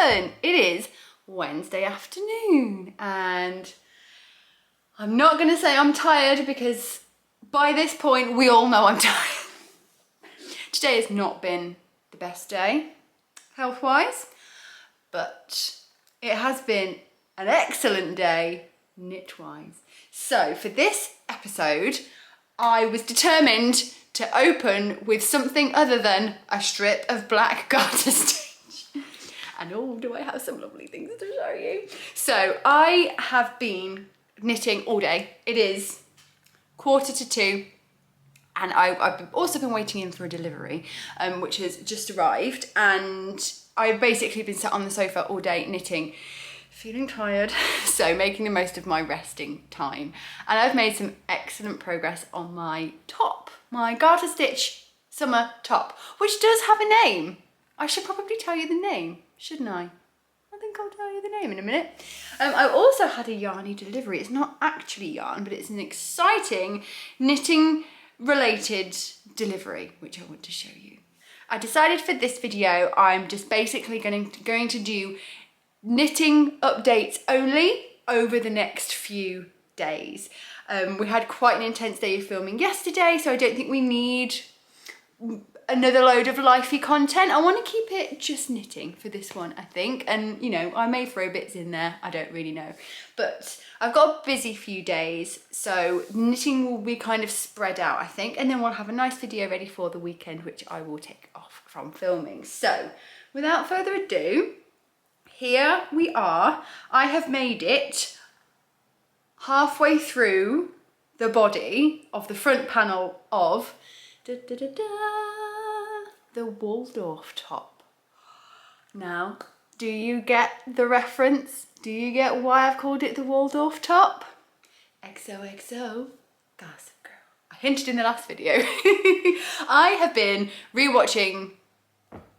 11. It is Wednesday afternoon and I'm not going to say I'm tired because by this point we all know I'm tired. Today has not been the best day health-wise, but it has been an excellent day knit-wise. So for this episode, I was determined to open with something other than a strip of black garter stitch. And oh, do I have some lovely things to show you. So I have been knitting all day. It is 1:45 and I've also been waiting in for a delivery, which has just arrived, and I've basically been sat on the sofa all day knitting, feeling tired, so making the most of my resting time. And I've made some excellent progress on my top, my garter stitch summer top, which does have a name. I should probably tell you the name, shouldn't I? I think I'll tell you the name in a minute. I also had a yarny delivery. It's not actually yarn, but it's an exciting knitting related delivery, which I want to show you. I decided for this video, I'm just basically going to do knitting updates only over the next few days. We had quite an intense day of filming yesterday, so I don't think we need another load of lifey content. I want to keep it just knitting for this one, I think, and you know, I may throw bits in there, I don't really know, but I've got a busy few days, so knitting will be kind of spread out, I think, and then we'll have a nice video ready for the weekend, which I will take off from filming. So without further ado, here we are. I have made it halfway through the body of the front panel of the Waldorf top. Now, do you get the reference? Do you get why I've called it the Waldorf top? XOXO Gossip Girl. I hinted in the last video. I have been rewatching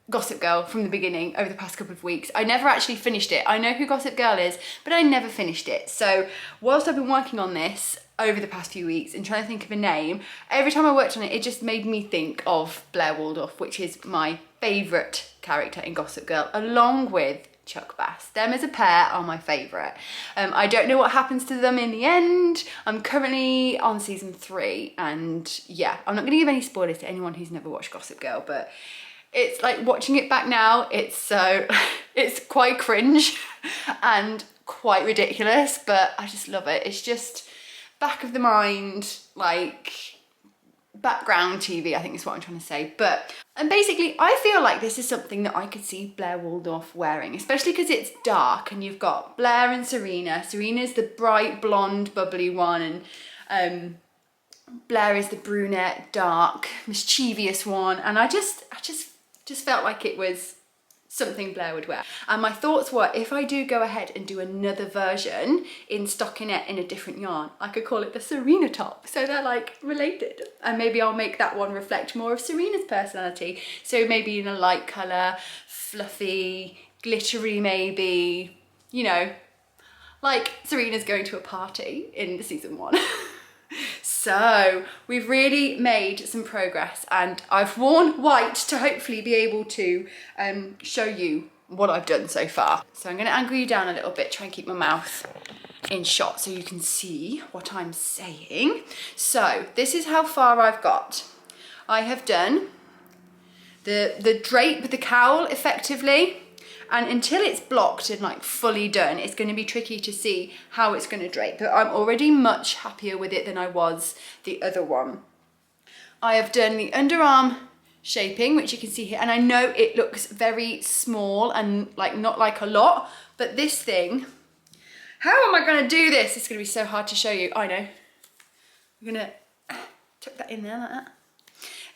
Gossip Girl from the beginning over the past couple of weeks. I never actually finished it. I know who Gossip Girl is, but I never finished it. So whilst I've been working on this over the past few weeks and trying to think of a name, every time I worked on it, it just made me think of Blair Waldorf, which is my favourite character in Gossip Girl, along with Chuck Bass. Them as a pair are my favourite. I don't know what happens to them in the end. I'm currently on season 3, and yeah, I'm not going to give any spoilers to anyone who's never watched Gossip Girl, but it's like watching it back now, it's quite cringe and quite ridiculous, but I just love it. It's just back of the mind, like background TV, I think is what I'm trying to say. And basically I feel like this is something that I could see Blair Waldorf wearing, especially because it's dark and you've got Blair and Serena. Serena's the bright blonde bubbly one, and Blair is the brunette dark mischievous one, and I just felt like it was something Blair would wear. And my thoughts were, if I do go ahead and do another version in stockinette in a different yarn, I could call it the Serena top. So they're like related. And maybe I'll make that one reflect more of Serena's personality. So maybe in a light colour, fluffy, glittery maybe, you know, like Serena's going to a party in season 1. So we've really made some progress, and I've worn white to hopefully be able to show you what I've done so far. So I'm going to angle you down a little bit, try and keep my mouth in shot so you can see what I'm saying. So this is how far I've got. I have done the drape with the cowl effectively, and until it's blocked and like fully done, it's going to be tricky to see how it's going to drape, but I'm already much happier with it than I was the other one. I have done the underarm shaping, which you can see here, and I know it looks very small and like not like a lot, but this thing, how am I going to do this? It's going to be so hard to show you. I know. I'm going to tuck that in there like that.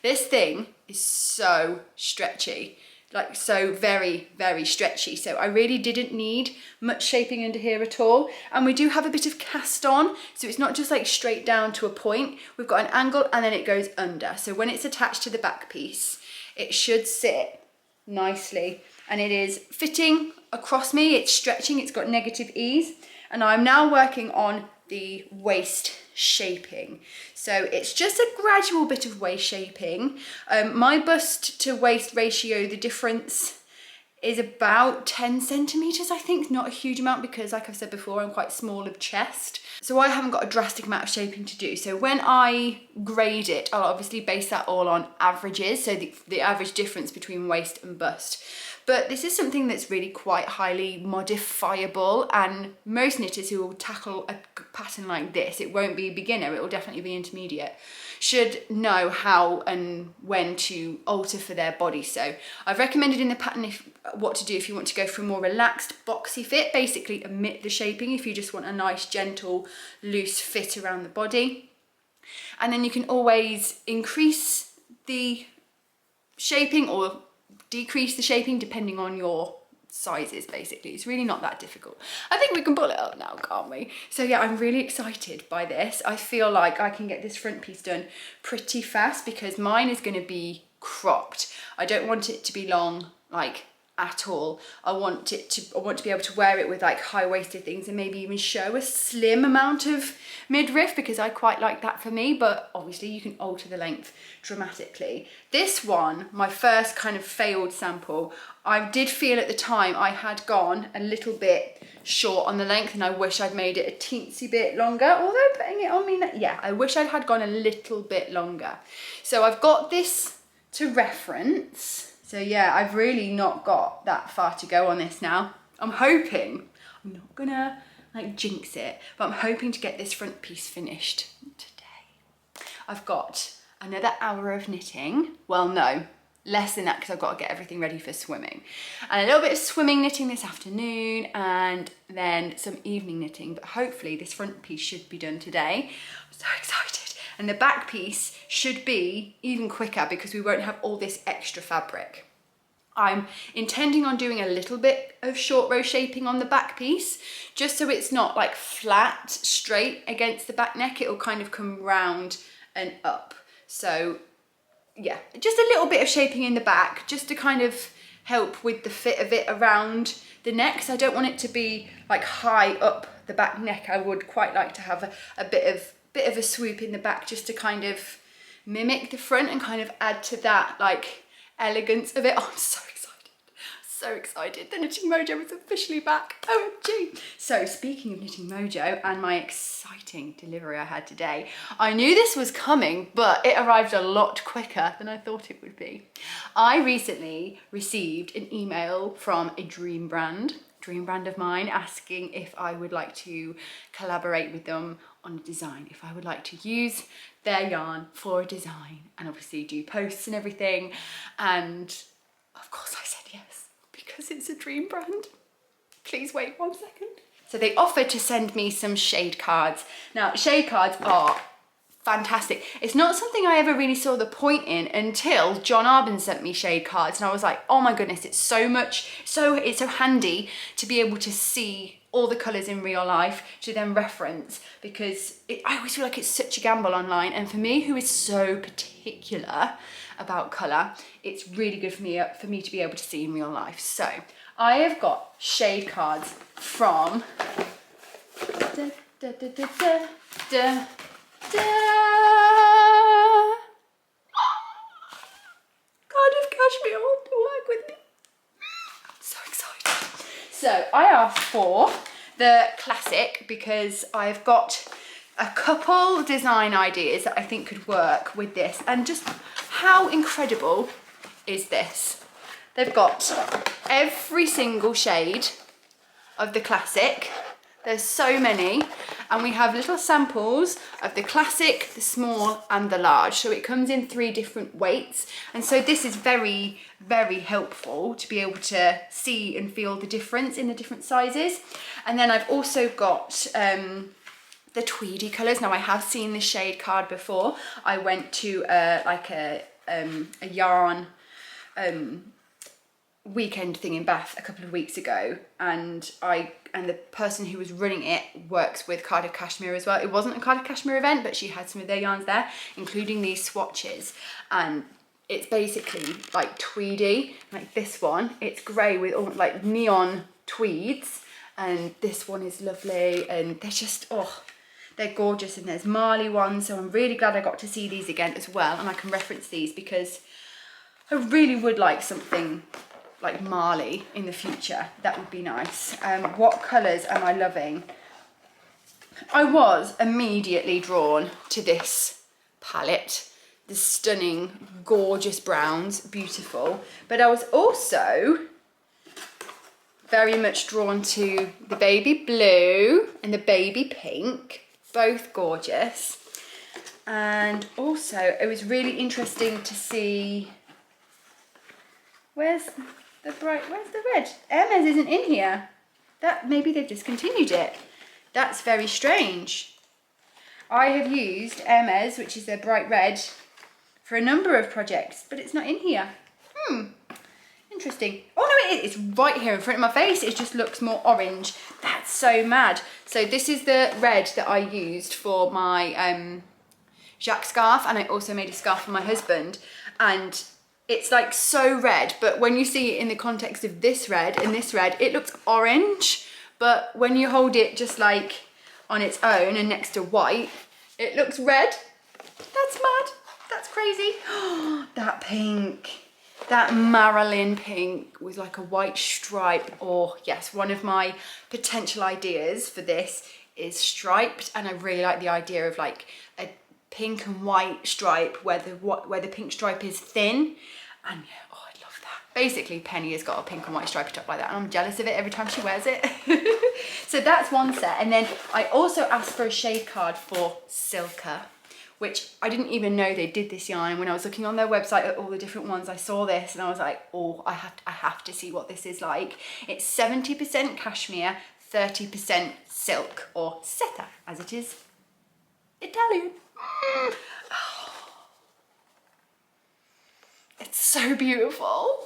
This thing is so stretchy. Like so very, very stretchy. So I really didn't need much shaping under here at all. And we do have a bit of cast on, so it's not just like straight down to a point. We've got an angle and then it goes under. So when it's attached to the back piece, it should sit nicely. And it is fitting across me, it's stretching, it's got negative ease. And I'm now working on the waist shaping. So it's just a gradual bit of waist shaping. My bust to waist ratio, the difference is about 10 centimeters, I think. Not a huge amount because, like I've said before, I'm quite small of chest. So I haven't got a drastic amount of shaping to do. So when I grade it, I'll obviously base that all on averages. So the average difference between waist and bust. But this is something that's really quite highly modifiable, and most knitters who will tackle a pattern like this, it won't be beginner, it will definitely be intermediate, should know how and when to alter for their body. So I've recommended in the pattern what to do if you want to go for a more relaxed boxy fit, basically omit the shaping if you just want a nice gentle loose fit around the body. And then you can always increase the shaping or decrease the shaping depending on your sizes. Basically, it's really not that difficult. I think we can pull it up now, can't we? So yeah, I'm really excited by this. I feel like I can get this front piece done pretty fast because mine is going to be cropped. I don't want it to be long like at all. I want to be able to wear it with like high-waisted things and maybe even show a slim amount of midriff because I quite like that for me, but obviously you can alter the length dramatically. This one, my first kind of failed sample, I did feel at the time I had gone a little bit short on the length and I wish I'd made it a teensy bit longer, although putting it on me, yeah, I wish I'd had gone a little bit longer. So I've got this to reference. So yeah, I've really not got that far to go on this now. I'm hoping, I'm not gonna like jinx it, but I'm hoping to get this front piece finished today. I've got another hour of knitting. Well, no, less than that because I've got to get everything ready for swimming. And a little bit of swimming knitting this afternoon and then some evening knitting, but hopefully this front piece should be done today. I'm so excited. And the back piece should be even quicker because we won't have all this extra fabric. I'm intending on doing a little bit of short row shaping on the back piece, just so it's not like flat, straight against the back neck. It'll kind of come round and up. So yeah, just a little bit of shaping in the back, just to kind of help with the fit of it around the neck. So I don't want it to be like high up the back neck. I would quite like to have a bit of a swoop in the back just to kind of mimic the front and kind of add to that like elegance of it. Oh, I'm so excited. The Knitting Mojo is officially back. OMG. So speaking of Knitting Mojo and my exciting delivery I had today, I knew this was coming, but it arrived a lot quicker than I thought it would be. I recently received an email from a dream brand of mine asking if I would like to collaborate with them on a design, if I would like to use their yarn for a design and obviously do posts and everything. And of course I said yes, because it's a dream brand. Please wait 1 second. So they offered to send me some shade cards. Now, shade cards are fantastic. It's not something I ever really saw the point in until John Arbin sent me shade cards, and I was like, oh my goodness, it's so handy to be able to see all the colours in real life to then reference, because I always feel like it's such a gamble online, and for me, who is so particular about colour, it's really good for me to be able to see in real life. So I have got shade cards from Cardiff Cashmere to work with me. I'm so excited. So I asked for the classic because I've got a couple design ideas that I think could work with this, and just how incredible is this? They've got every single shade of the classic. There's so many, and we have little samples of the classic, the small and the large. So it comes in 3 different weights. And so this is very, very helpful to be able to see and feel the difference in the different sizes. And then I've also got the tweedy colours. Now I have seen this shade card before. I went to like a yarn weekend thing in Bath a couple of weeks ago, and the person who was running it works with Cardiff Cashmere as well. It wasn't a Cardiff Cashmere event, but she had some of their yarns there, including these swatches, and it's basically like tweedy, like this one. It's grey with all like neon tweeds, and this one is lovely, and they're just, oh, they're gorgeous. And there's Marley ones, so I'm really glad I got to see these again as well, and I can reference these because I really would like something like Marley in the future. That would be nice. What colours am I loving? I was immediately drawn to this palette, the stunning, gorgeous browns, beautiful. But I was also very much drawn to the baby blue and the baby pink, both gorgeous. And also it was really interesting to see, where's the red? Hermes isn't in here. That maybe they've discontinued it. That's very strange. I have used Hermes, which is their bright red, for a number of projects, but it's not in here. Interesting. Oh no, it is. It's right here in front of my face. It just looks more orange. That's so mad. So this is the red that I used for my Jacques scarf, and I also made a scarf for my husband. And it's like so red, but when you see it in the context of this red and this red, it looks orange. But when you hold it just like on its own and next to white, it looks red. That's mad. That's crazy. That pink. That Marilyn pink with like a white stripe. Oh yes, one of my potential ideas for this is striped, and I really like the idea of like a pink and white stripe where the pink stripe is thin. And yeah, oh, I love that. Basically, Penny has got a pink and white stripy top like that, and I'm jealous of it every time she wears it. So that's one set. And then I also asked for a shade card for Silka, which I didn't even know they did this yarn. When I was looking on their website at all the different ones, I saw this and I was like, oh, I have to see what this is like. It's 70% cashmere, 30% silk, or seta, as it is Italian. Oh, it's so beautiful.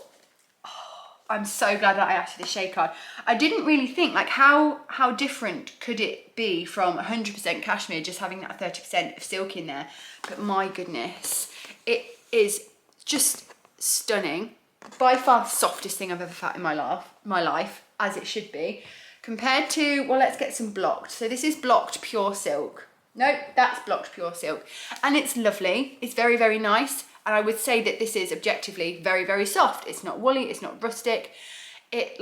I'm so glad that I asked for the shade card. I didn't really think, like, how different could it be from 100% cashmere, just having that 30% of silk in there. But my goodness, it is just stunning. By far the softest thing I've ever felt in my life, as it should be. Compared to, well, let's get some blocked. So this is blocked pure silk. Nope, that's blocked pure silk. And it's lovely. It's very, very nice. And I would say that this is objectively very, very soft. It's not woolly, it's not rustic. It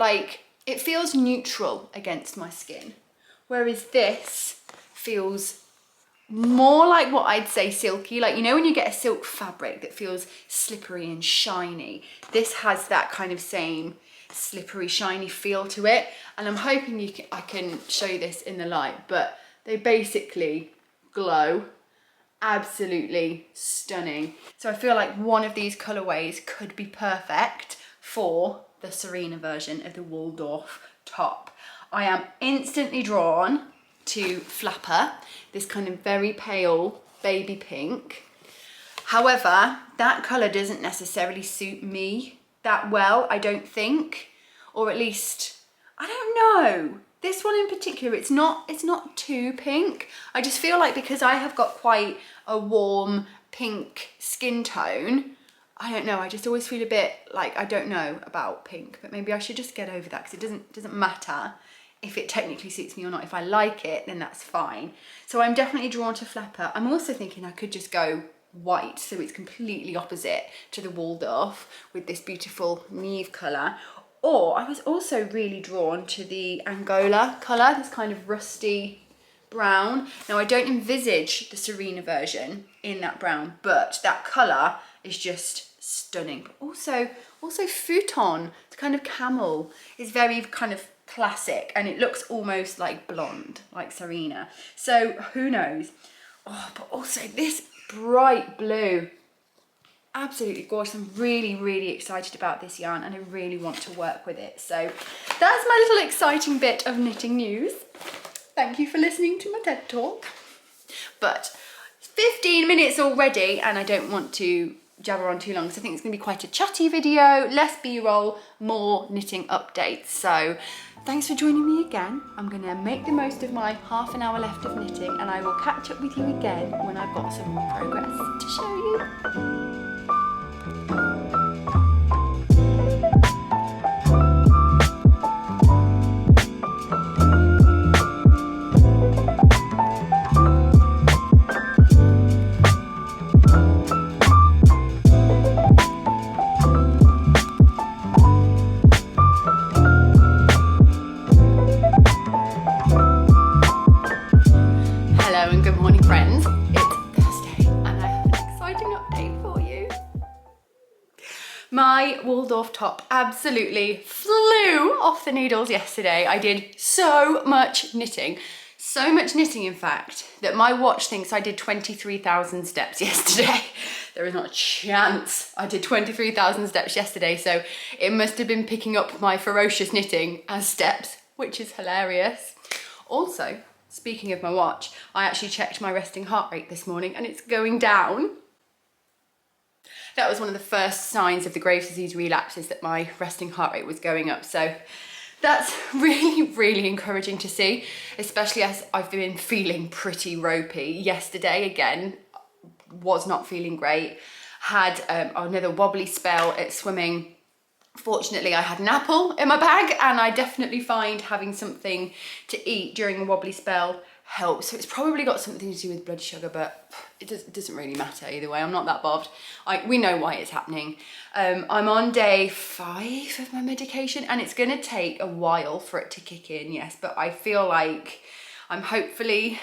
feels neutral against my skin. Whereas this feels more like what I'd say silky. Like, you know when you get a silk fabric that feels slippery and shiny? This has that kind of same slippery, shiny feel to it. And I'm hoping I can show you this in the light, but they basically glow. Absolutely stunning. So I feel like one of these colorways could be perfect for the Serena version of the Waldorf top. I am instantly drawn to Flapper, this kind of very pale baby pink. However, that color doesn't necessarily suit me that well, I don't think, or at least, I don't know. This one in particular, it's not too pink. I just feel like because I have got quite a warm pink skin tone, I don't know, I just always feel a bit like I don't know about pink, but maybe I should just get over that, because it doesn't matter if it technically suits me or not. If I like it, then that's fine. So I'm definitely drawn to Flapper. I'm also thinking I could just go white, so it's completely opposite to the Waldorf with this beautiful Neve colour. Or I was also really drawn to the Angola colour, this kind of rusty brown. Now I don't envisage the Serena version in that brown, but that colour is just stunning. But also futon, it's kind of camel, is very kind of classic, and it looks almost like blonde, like Serena. So who knows? Oh, but also this bright blue. Absolutely gorgeous. I'm really, really excited about this yarn, and I really want to work with it. So that's my little exciting bit of knitting news. Thank you for listening to my TED Talk. But 15 minutes already, and I don't want to jabber on too long, so I think it's going to be quite a chatty video, less B-roll, more knitting updates. So thanks for joining me again. I'm going to make the most of my half an hour left of knitting, and I will catch up with you again when I've got some more progress to show you. my Waldorf top absolutely flew off the needles yesterday. I did so much knitting. So much knitting, in fact, that my watch thinks I did 23,000 steps yesterday. There is not a chance I did 23,000 steps yesterday, so it must have been picking up my ferocious knitting as steps, which is hilarious. Also, speaking of my watch, I actually checked my resting heart rate this morning and it's going down. That was one of the first signs of the Graves' disease relapses, that my resting heart rate was going up. So that's really, really encouraging to see, especially as I've been feeling pretty ropey. Yesterday, again, was not feeling great. Had another wobbly spell at swimming. Fortunately, I had an apple in my bag, and I definitely find having something to eat during a wobbly spell helps. So it's probably got something to do with blood sugar, but it doesn't really matter either way. I'm not that bothered. We know why it's happening. I'm on day 5 of my medication, and it's going to take a while for it to kick in, yes, but I feel like I'm hopefully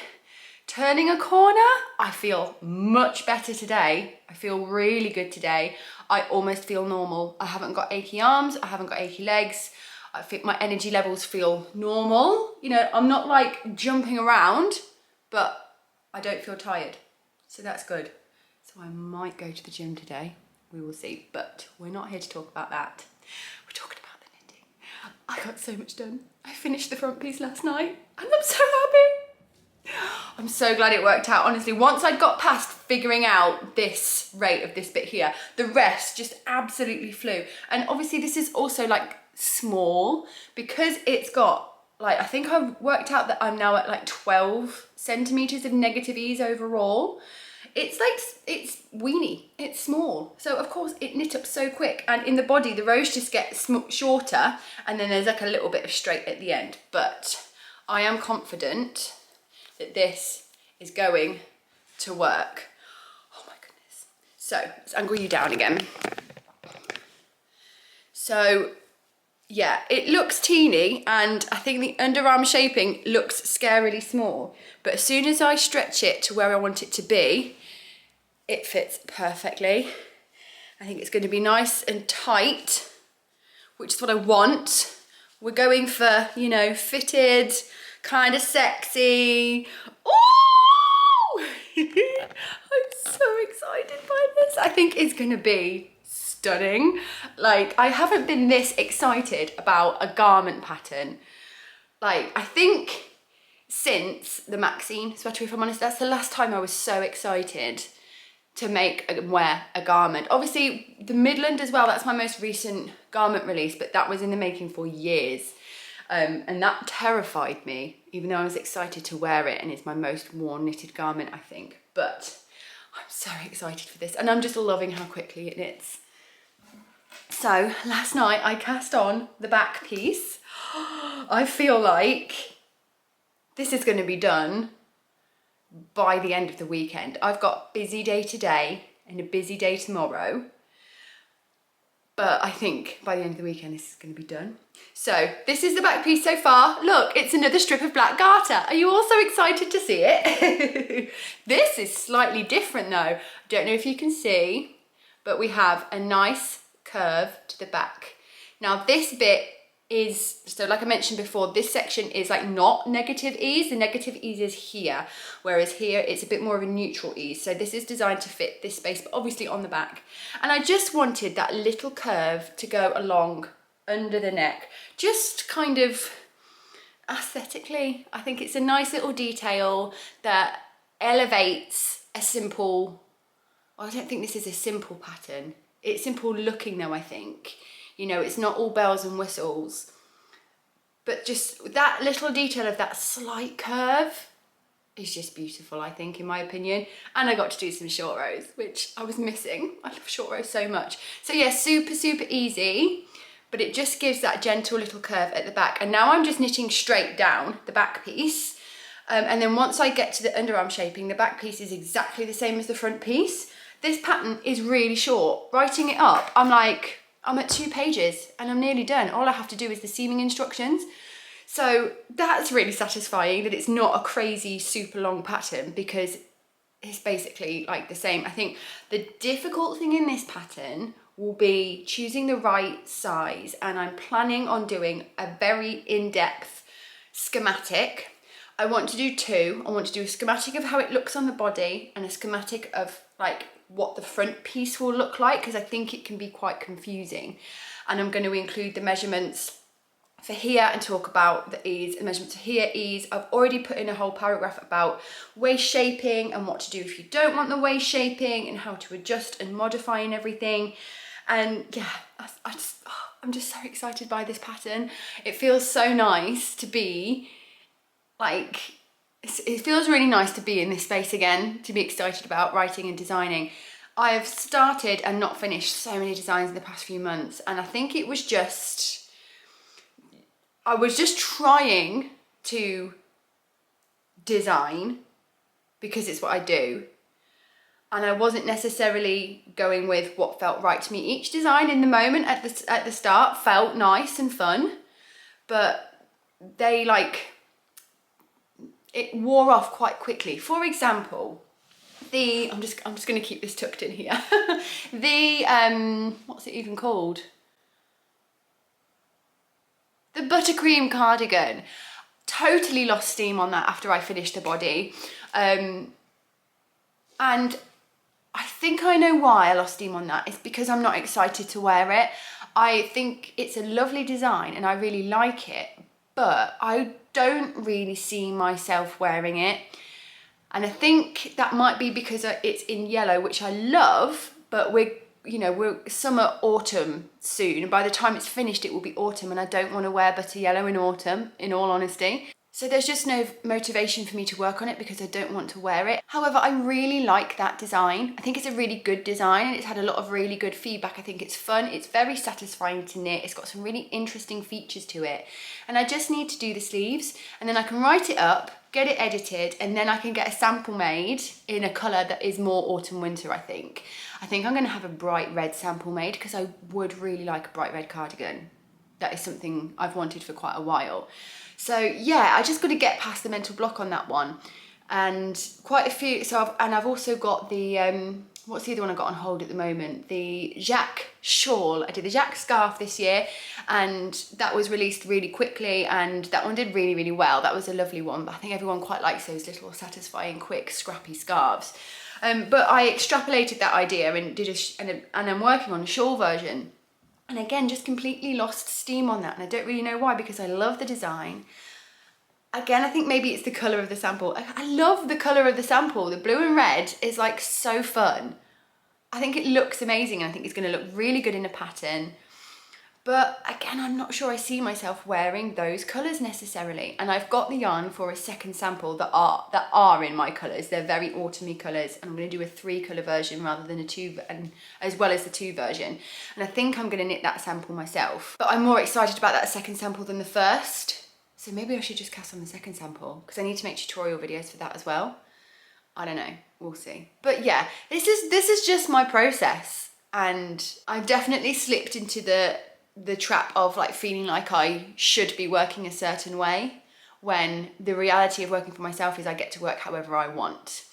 turning a corner. I feel much better today. I feel really good today. I almost feel normal. I haven't got achy arms. I haven't got achy legs. I think my energy levels feel normal. You know, I'm not like jumping around, but I don't feel tired. So that's good. So I might go to the gym today. We will see, but we're not here to talk about that. We're talking about the knitting. I got so much done. I finished the front piece last night and I'm so happy. I'm so glad it worked out. Honestly, once I got past figuring out this rate of this bit here, the rest just absolutely flew. And obviously this is also like small, because it's got like, I think I've worked out that I'm now at like 12 centimeters of negative ease overall. It's like, it's weeny, it's small. So of course it knit up so quick, and in the body, the rows just get shorter, and then there's like a little bit of straight at the end. But I am confident that this is going to work. Oh my goodness. So let's angle you down again. So yeah, it looks teeny, and I think the underarm shaping looks scarily small, but as soon as I stretch it to where I want it to be, it fits perfectly. I think it's going to be nice and tight, which is what I want. We're going for, you know, fitted, kind of sexy. Ooh! I'm so excited by this. I think it's going to be stunning. Like, I haven't been this excited about a garment pattern, like, I think since the Maxine sweater, if I'm honest. That's the last time I was so excited to make and wear a garment. Obviously the Midland as well, that's my most recent garment release, but that was in the making for years, and that terrified me, even though I was excited to wear it, and it's my most worn knitted garment, I think. But I'm so excited for this, and I'm just loving how quickly it knits. So last night I cast on the back piece. I feel like this is going to be done by the end of the weekend. I've got a busy day today and a busy day tomorrow, but I think by the end of the weekend this is going to be done. So this is the back piece so far. Look, it's another strip of black garter. Are you also excited to see it? This is slightly different though. I don't know if you can see, but we have a nice curve to the back. Now this bit is, so like I mentioned before, this section is like not negative ease. The negative ease is here, whereas here it's a bit more of a neutral ease. So this is designed to fit this space, but obviously on the back. And I just wanted that little curve to go along under the neck, just kind of aesthetically. I think it's a nice little detail that elevates a simple, well, I don't think this is a simple pattern. It's simple looking though, I think. You know, it's not all bells and whistles, but just that little detail of that slight curve is just beautiful, I think, in my opinion. And I got to do some short rows, which I was missing. I love short rows so much. So yeah, super, super easy, but it just gives that gentle little curve at the back. And now I'm just knitting straight down the back piece. And then once I get to the underarm shaping, the back piece is exactly the same as the front piece. This pattern is really short. Writing it up, I'm at 2 pages and I'm nearly done. All I have to do is the seaming instructions. So that's really satisfying that it's not a crazy super long pattern, because it's basically like the same. I think the difficult thing in this pattern will be choosing the right size, and I'm planning on doing a very in-depth schematic. I want to do two. I want to do a schematic of how it looks on the body and a schematic of like what the front piece will look like, because I think it can be quite confusing. And I'm going to include the measurements for here and talk about the ease, the measurements for here, ease. I've already put in a whole paragraph about waist shaping and what to do if you don't want the waist shaping and how to adjust and modify and everything. And yeah, I'm just so excited by this pattern. It feels so nice to be like, it feels really nice to be in this space again, to be excited about writing and designing. I've started and not finished so many designs in the past few months, and I think it was just, I was just trying to design because it's what I do, and I wasn't necessarily going with what felt right to me. Each design in the moment at the start felt nice and fun, but they it wore off quite quickly. For example, I'm just going to keep this tucked in here. What's it even called? The buttercream cardigan. Totally lost steam on that after I finished the body. And I think I know why I lost steam on that. It's because I'm not excited to wear it. I think it's a lovely design and I really like it, but I don't really see myself wearing it. And I think that might be because it's in yellow, which I love, but we're summer, autumn soon. And by the time it's finished, it will be autumn, and I don't want to wear butter yellow in autumn, in all honesty. So there's just no motivation for me to work on it because I don't want to wear it. However, I really like that design. I think it's a really good design and it's had a lot of really good feedback. I think it's fun. It's very satisfying to knit. It's got some really interesting features to it. And I just need to do the sleeves, and then I can write it up, get it edited, and then I can get a sample made in a colour that is more autumn winter, I think. I think I'm going to have a bright red sample made because I would really like a bright red cardigan. That is something I've wanted for quite a while. So yeah, I just got to get past the mental block on that one. And quite a few, I've also got the, what's the other one I got on hold at the moment? The Jacques shawl. I did the Jacques scarf this year, and that was released really quickly, and that one did really, really well. That was a lovely one, but I think everyone quite likes those little satisfying, quick, scrappy scarves. But I extrapolated that idea and did and I'm working on a shawl version. And again, just completely lost steam on that. And I don't really know why, because I love the design. Again, I think maybe it's the colour of the sample. I love the colour of the sample. The blue and red is like so fun. I think it looks amazing, and I think it's going to look really good in a pattern. But again, I'm not sure I see myself wearing those colours necessarily. And I've got the yarn for a second sample that are in my colours. They're very autumny colours. And I'm going to do a 3 colour version rather than a 2, and as well as the 2 version. And I think I'm going to knit that sample myself. But I'm more excited about that second sample than the first. So maybe I should just cast on the second sample, because I need to make tutorial videos for that as well. I don't know, we'll see. But yeah, this is just my process. And I've definitely slipped into the trap of like feeling like I should be working a certain way, when the reality of working for myself is I get to work however I want.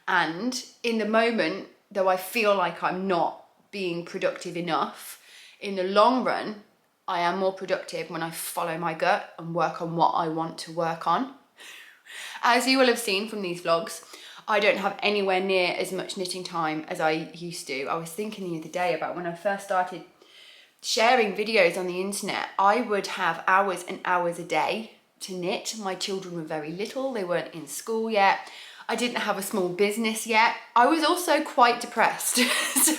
And in the moment, though I feel like I'm not being productive enough, in the long run, I am more productive when I follow my gut and work on what I want to work on. As you will have seen from these vlogs, I don't have anywhere near as much knitting time as I used to. I was thinking the other day about when I first started sharing videos on the internet, I would have hours and hours a day to knit. My children were very little, they weren't in school yet. I didn't have a small business yet. I was also quite depressed. So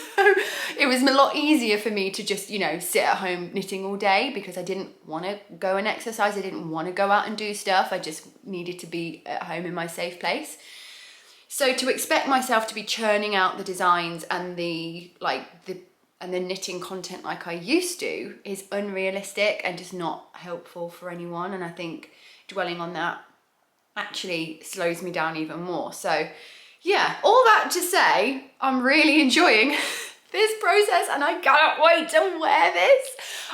it was a lot easier for me to just, sit at home knitting all day, because I didn't want to go and exercise. I didn't want to go out and do stuff. I just needed to be at home in my safe place. So to expect myself to be churning out the designs and the knitting content like I used to is unrealistic and just not helpful for anyone. And I think dwelling on that actually slows me down even more. So yeah, all that to say, I'm really enjoying this process and I cannot wait to wear this.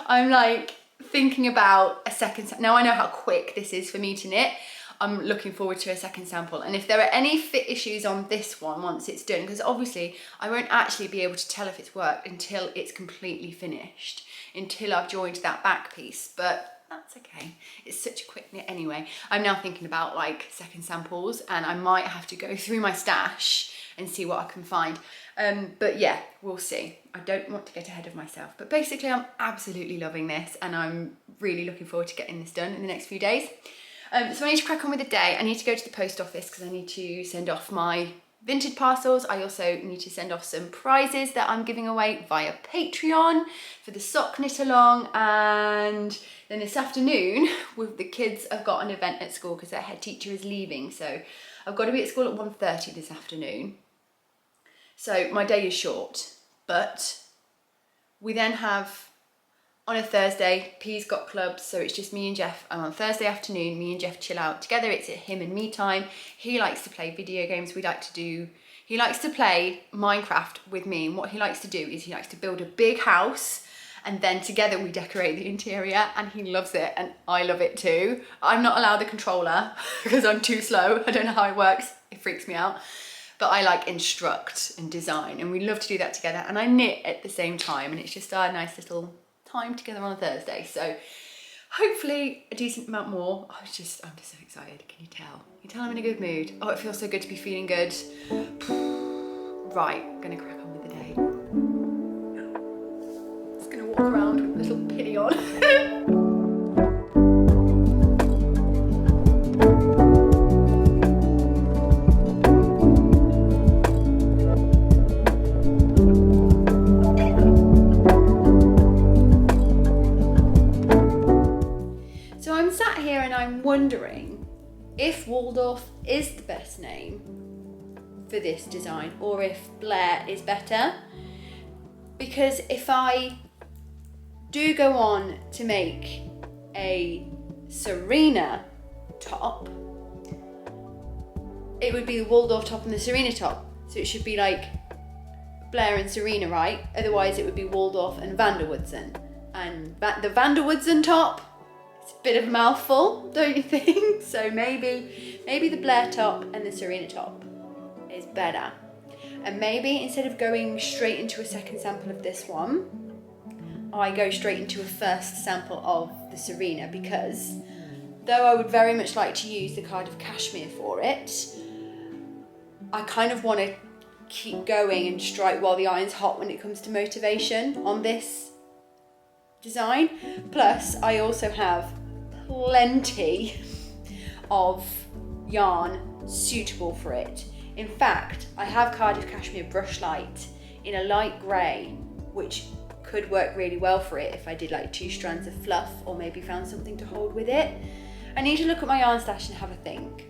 I'm like thinking about a second. Now I know how quick this is for me to knit. I'm looking forward to a second sample. And if there are any fit issues on this one once it's done, because obviously I won't actually be able to tell if it's worked until it's completely finished, until I've joined that back piece, but that's okay. It's such a quick knit anyway. I'm now thinking about like second samples, and I might have to go through my stash and see what I can find. But yeah, we'll see. I don't want to get ahead of myself, but basically I'm absolutely loving this, and I'm really looking forward to getting this done in the next few days. So I need to crack on with the day. I need to go to the post office because I need to send off my vintage parcels. I also need to send off some prizes that I'm giving away via Patreon for the sock knit along. And then this afternoon, with the kids, I've got an event at school because their head teacher is leaving. So I've got to be at school at 1:30 this afternoon. So my day is short, but we then have, on a Thursday, P's got clubs, so it's just me and Jeff. And on Thursday afternoon, me and Jeff chill out together. It's him and me time. He likes to play video games. He likes to play Minecraft with me. And what he likes to do is he likes to build a big house, and then together we decorate the interior, and he loves it and I love it too. I'm not allowed the controller because I'm too slow. I don't know how it works. It freaks me out. But I like instruct and design, and we love to do that together. And I knit at the same time, and it's just our nice little time together on a Thursday. So hopefully a decent amount more. I'm just so excited. Can you tell? Can you tell I'm in a good mood? Oh, it feels so good to be feeling good. Right, I'm gonna crack on with the day. Just gonna walk around with a little pinny on. I'm wondering if Waldorf is the best name for this design, or if Blair is better. Because if I do go on to make a Serena top, it would be the Waldorf top and the Serena top. So it should be like Blair and Serena, right? Otherwise it would be Waldorf and Vanderwoodson. And the Vanderwoodson top, it's a bit of a mouthful, don't you think? So maybe the Blair top and the Serena top is better. And maybe instead of going straight into a second sample of this one, I go straight into a first sample of the Serena, because though I would very much like to use the Cardiff cashmere for it, I kind of want to keep going and strike while the iron's hot when it comes to motivation on this design. Plus I also have plenty of yarn suitable for it. In fact, I have Cardiff cashmere brush light in a light grey, which could work really well for it if I did like 2 strands of fluff, or maybe found something to hold with it. I need to look at my yarn stash and have a think,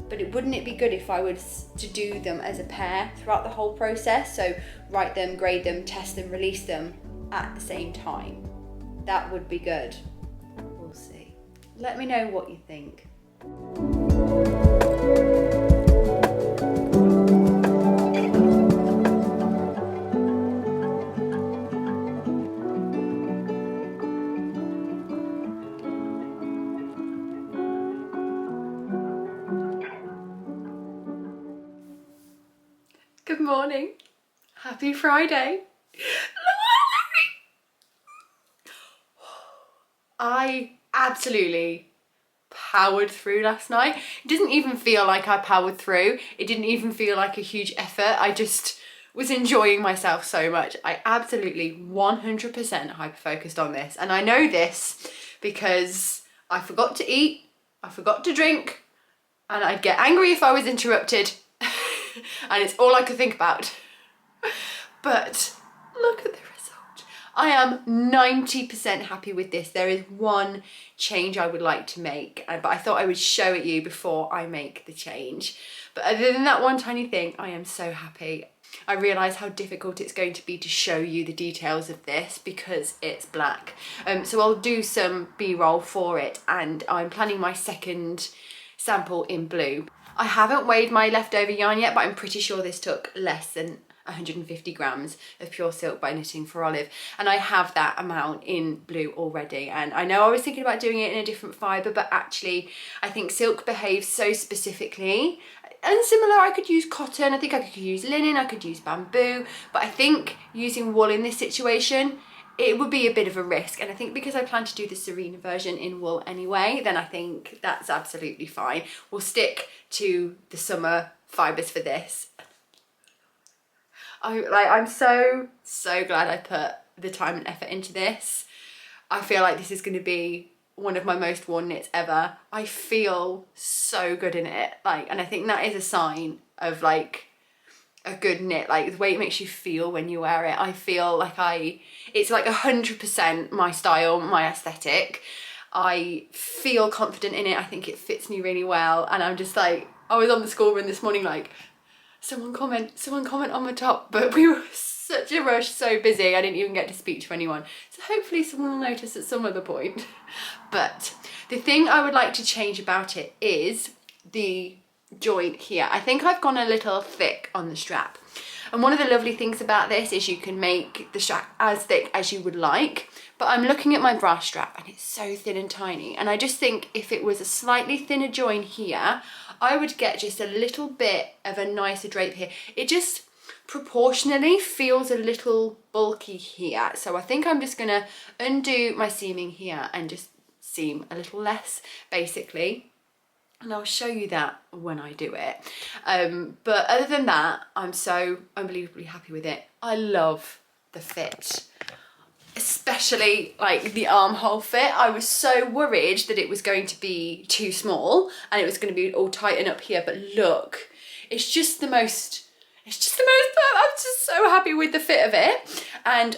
but wouldn't it be good if I was to do them as a pair throughout the whole process? So write them, grade them, test them, release them at the same time. That would be good. We'll see. Let me know what you think. Good morning. Happy Friday. I absolutely powered through last night. It didn't even feel like I powered through. It didn't even feel like a huge effort. I just was enjoying myself so much. I absolutely 100% hyper-focused on this. And I know this because I forgot to eat, I forgot to drink, and I'd get angry if I was interrupted. And it's all I could think about. But look at the result. I am 90% happy with this. There is one change I would like to make, but I thought I would show it you before I make the change. But other than that one tiny thing, I am so happy. I realise how difficult it's going to be to show you the details of this because it's black. So I'll do some B-roll for it, and I'm planning my second sample in blue. I haven't weighed my leftover yarn yet, but I'm pretty sure this took less than 150 grams of pure silk by Knitting for Olive, and I have that amount in blue already. And I know I was thinking about doing it in a different fibre, but actually I think silk behaves so specifically. And similar, I could use cotton, I think I could use linen, I could use bamboo, but I think using wool in this situation, it would be a bit of a risk. And I think because I plan to do the Serena version in wool anyway, then I think that's absolutely fine. We'll stick to the summer fibres for this. I'm so glad I put the time and effort into this. I feel like this is going to be one of my most worn knits ever. I feel so good in it, like, and I think that is a sign of like a good knit, like the way it makes you feel when you wear it. I feel like it's like 100% my style, my aesthetic. I feel confident in it. I think it fits me really well, and I'm just like, I was on the school run this morning like, someone comment on my top, but we were such a rush, so busy, I didn't even get to speak to anyone. So hopefully someone will notice at some other point. But the thing I would like to change about it is the joint here. I think I've gone a little thick on the strap. And one of the lovely things about this is you can make the strap as thick as you would like, but I'm looking at my bra strap and it's so thin and tiny. And I just think if it was a slightly thinner join here, I would get just a little bit of a nicer drape here. It just proportionally feels a little bulky here. So I think I'm just gonna undo my seaming here and just seam a little less, basically. And I'll show you that when I do it. But other than that, I'm so unbelievably happy with it. I love the fit, especially like the armhole fit. I was so worried that it was going to be too small and it was going to be all tighten up here, but look, it's just the most, I'm just so happy with the fit of it. And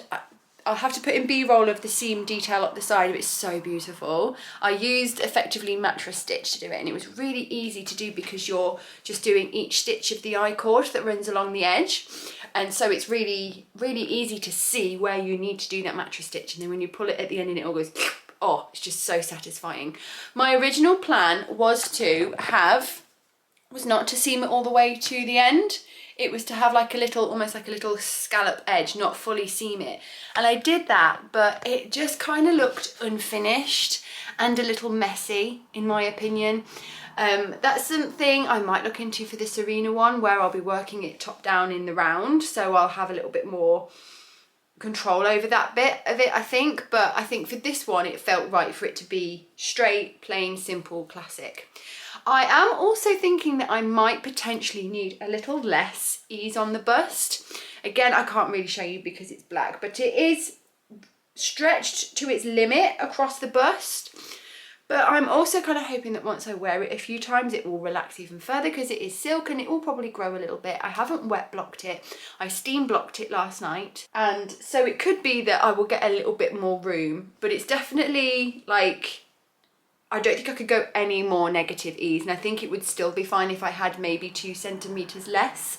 I'll have to put in B-roll of the seam detail up the side of it. It's so beautiful. I used effectively mattress stitch to do it, and it was really easy to do because you're just doing each stitch of the I-cord that runs along the edge. And so it's really, really easy to see where you need to do that mattress stitch. And then when you pull it at the end and it all goes, oh, it's just so satisfying. My original plan was not to seam it all the way to the end. It was to have like a little, almost like a little scallop edge, not fully seam it. And I did that, but it just kind of looked unfinished and a little messy, in my opinion. That's something I might look into for the Serena one, where I'll be working it top down in the round. So I'll have a little bit more control over that bit of it, I think. But I think for this one, it felt right for it to be straight, plain, simple, classic. I am also thinking that I might potentially need a little less ease on the bust. Again, I can't really show you because it's black, but it is stretched to its limit across the bust. But I'm also kind of hoping that once I wear it a few times, it will relax even further because it is silk and it will probably grow a little bit. I haven't wet blocked it. I steam blocked it last night. And so it could be that I will get a little bit more room, but it's definitely like, I don't think I could go any more negative ease, and I think it would still be fine if I had maybe 2 centimetres less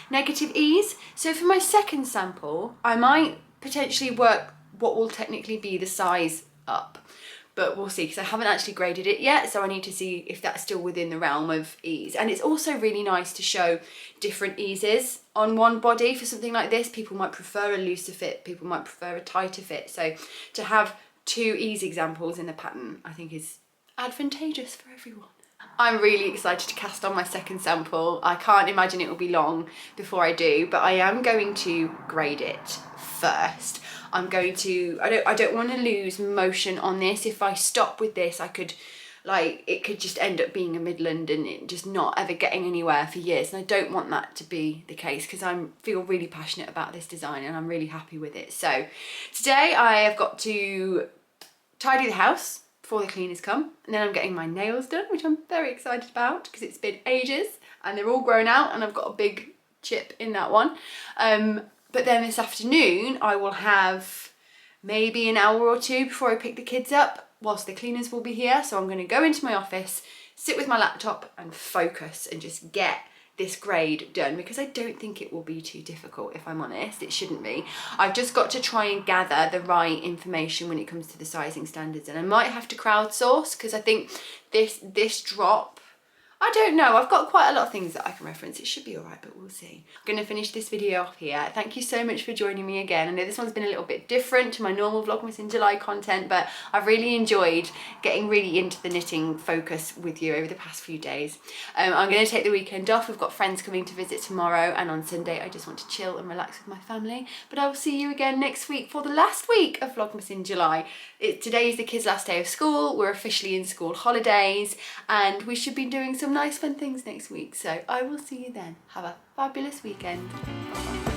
negative ease. So for my second sample, I might potentially work what will technically be the size up, but we'll see because I haven't actually graded it yet, so I need to see if that's still within the realm of ease. And it's also really nice to show different eases on one body. For something like this, people might prefer a looser fit, people might prefer a tighter fit. So to have 2 ease examples in the pattern, I think is advantageous for everyone. I'm really excited to cast on my second sample. I can't imagine it will be long before I do, but I am going to grade it first. I'm going to, I don't want to lose motion on this. If I stop with this, I could, like, it could just end up being a Midland and it just not ever getting anywhere for years. And I don't want that to be the case because I feel really passionate about this design and I'm really happy with it. So today I have got to tidy the house before the cleaners come, and then I'm getting my nails done, which I'm very excited about because it's been ages and they're all grown out and I've got a big chip in that one. But then this afternoon I will have maybe an hour or 2 before I pick the kids up whilst the cleaners will be here. So I'm going to go into my office, sit with my laptop and focus and just get this grade done, because I don't think it will be too difficult, if I'm honest. It shouldn't be. I've just got to try and gather the right information when it comes to the sizing standards, and I might have to crowdsource because I think this drop, I don't know, I've got quite a lot of things that I can reference. It should be all right, but we'll see. I'm gonna finish this video off here. Thank you so much for joining me again. I know this one's been a little bit different to my normal Vlogmas in July content, but I've really enjoyed getting really into the knitting focus with you over the past few days. I'm gonna take the weekend off. We've got friends coming to visit tomorrow, and on Sunday I just want to chill and relax with my family. But I will see you again next week for the last week of Vlogmas in July. Today is the kids' last day of school. We're officially in school holidays, and we should be doing some nice fun things next week. So I will see you then. Have a fabulous weekend. Bye-bye.